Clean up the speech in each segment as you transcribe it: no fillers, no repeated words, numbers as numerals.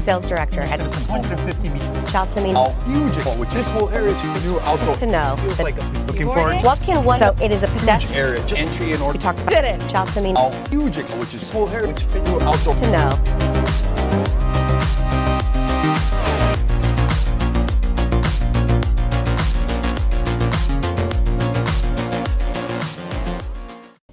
Sales director at 150 meters. Shout to me. How huge, which this whole area is a new outdoor. To know. Feels like looking forward. What can one? So it is a pedestrian area, just entry in order. We talked about it. Shout to me. How huge, which is this whole area, which fit new outdoor. To know.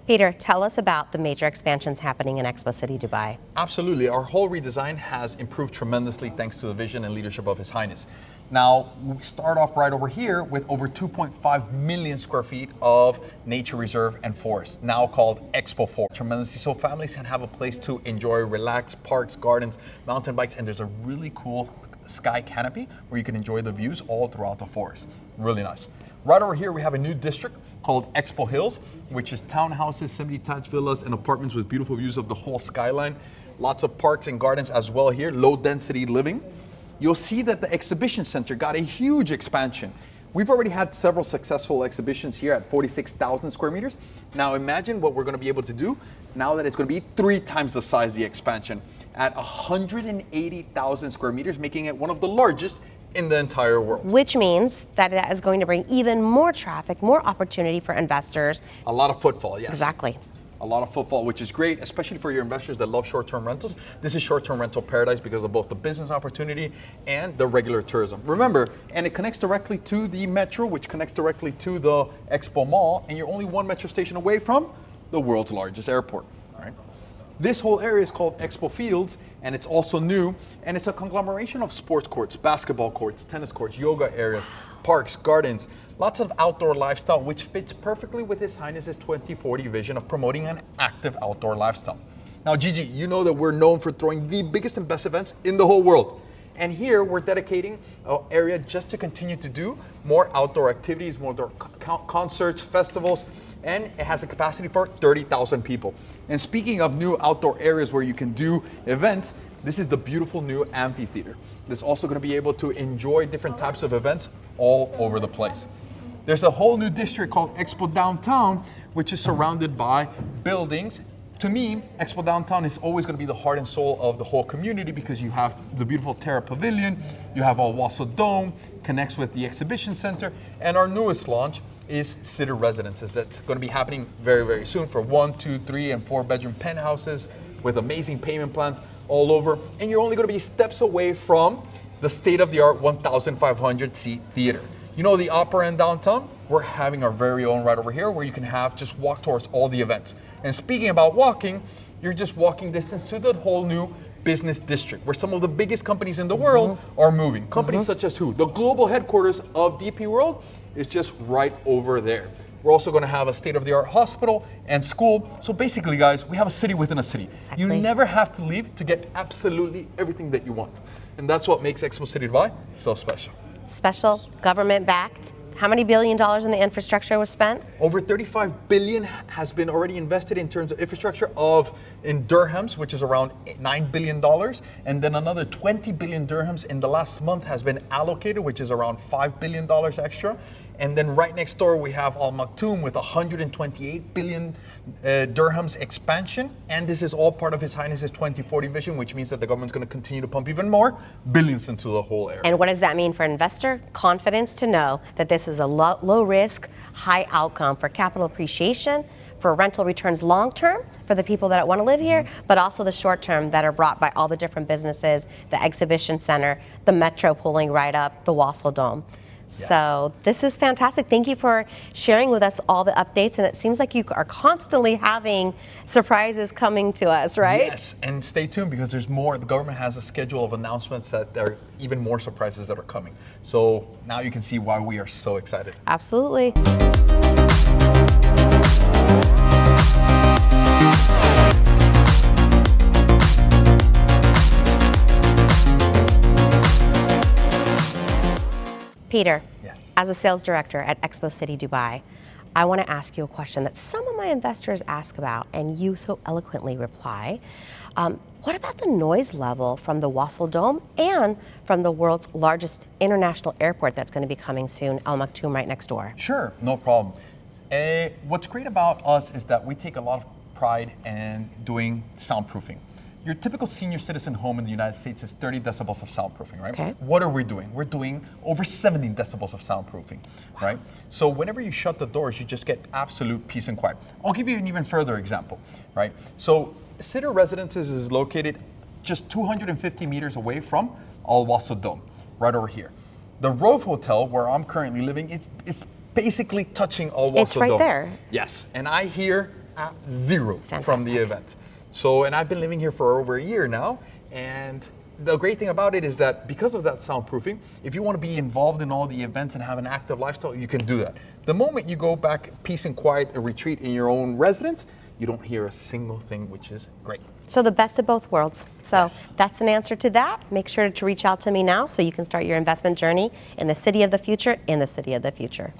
Peter, tell us about the major expansions happening in Expo City, Dubai. Absolutely. Our whole redesign has improved tremendously thanks to the vision and leadership of His Highness. Now, we start off right over here with over 2.5 million square feet of nature reserve and forest, now called Expo 4. Tremendously, so families can have a place to enjoy, relax, parks, gardens, mountain bikes, and there's a really cool sky canopy where you can enjoy the views all throughout the forest. Really nice. Right over here, we have a new district called Expo Hills, which is townhouses, semi-detached villas, and apartments with beautiful views of the whole skyline. Lots of parks and gardens as well here, low density living. You'll see that the exhibition center got a huge expansion. We've already had several successful exhibitions here at 46,000 square meters. Now imagine what we're going to be able to do now that it's going to be 3 times the size of the expansion at 180,000 square meters, making it one of the largest in the entire world. Which means that it is going to bring even more traffic, more opportunity for investors. A lot of footfall, yes. Exactly. A lot of footfall, which is great, especially for your investors that love short-term rentals. This is short-term rental paradise because of both the business opportunity and the regular tourism. Remember, and it connects directly to the metro, which connects directly to the Expo Mall, and you're only 1 metro station away from the world's largest airport. All right. This whole area is called Expo Fields, and it's also new, and it's a conglomeration of sports courts, basketball courts, tennis courts, yoga areas, parks, gardens, lots of outdoor lifestyle, which fits perfectly with His Highness's 2040 vision of promoting an active outdoor lifestyle. Now, Gigi, you know that we're known for throwing the biggest and best events in the whole world. And here we're dedicating an area just to continue to do more outdoor activities, more outdoor concerts, festivals, and it has a capacity for 30,000 people. And speaking of new outdoor areas where you can do events, this is the beautiful new amphitheater. It's also going to be able to enjoy different types of events all over the place. There's a whole new district called Expo Downtown, which is surrounded by buildings. To me, Expo Downtown is always going to be the heart and soul of the whole community because you have the beautiful Terra Pavilion, you have our Wassel Dome, connects with the exhibition center, and our newest launch is City Residences. That's going to be happening very, very soon for 1, 2, 3, and 4 bedroom penthouses with amazing payment plans all over. And you're only going to be steps away from the state-of-the-art 1,500 seat theater. You know the opera in downtown? We're having our very own right over here where you can have just walk towards all the events. And speaking about walking, you're just walking distance to the whole new business district where some of the biggest companies in the world are moving. Companies such as who? The global headquarters of DP World is just right over there. We're also going to have a state-of-the-art hospital and school. So basically, guys, we have a city within a city. Exactly. You never have to leave to get absolutely everything that you want. And that's what makes Expo City Dubai so special. Special, government-backed. How many $1 billion in the infrastructure was spent? Over 35 billion has been already invested in terms of infrastructure in dirhams, which is around $9 billion. And then another 20 billion dirhams in the last month has been allocated, which is around $5 billion extra. And then right next door, we have Al Maktoum with 128 billion dirhams expansion. And this is all part of His Highness's 2040 vision, which means that the government's going to continue to pump even more billions into the whole area. And what does that mean for investor? Confidence to know that this is a low risk, high outcome for capital appreciation, for rental returns long term for the people that want to live here, but also the short term that are brought by all the different businesses, the exhibition center, the metro pulling right up, the Wassel Dome. Yes. So this is fantastic. Thank you for sharing with us all the updates. And it seems like you are constantly having surprises coming to us, right? Yes, and stay tuned because there's more. The government has a schedule of announcements that there are even more surprises that are coming. So now you can see why we are so excited. Absolutely. Peter, yes. As a sales director at Expo City Dubai, I want to ask you a question that some of my investors ask about, and you so eloquently reply. What about the noise level from the Wassel Dome and from the world's largest international airport that's going to be coming soon, Al Maktoum, right next door? Sure, no problem. What's great about us is that we take a lot of pride in doing soundproofing. Your typical senior citizen home in the United States is 30 decibels of soundproofing, right? Okay. What are we doing? We're doing over 70 decibels of soundproofing, right? So whenever you shut the doors, you just get absolute peace and quiet. I'll give you an even further example, right? So Sitter Residences is located just 250 meters away from Al Wasl Dome, right over here. The Rove Hotel, where I'm currently living, it's basically touching Al Wasl Dome. It's right there. Yes, and I hear zero from Fantastic. the event. So, and I've been living here for over a year now, and the great thing about it is that because of that soundproofing, if you want to be involved in all the events and have an active lifestyle, you can do that. The moment you go back peace and quiet and retreat in your own residence, you don't hear a single thing, which is great. So the best of both worlds. So Yes. that's an answer to that. Make sure to reach out to me now so you can start your investment journey in the city of the future, in the city of the future.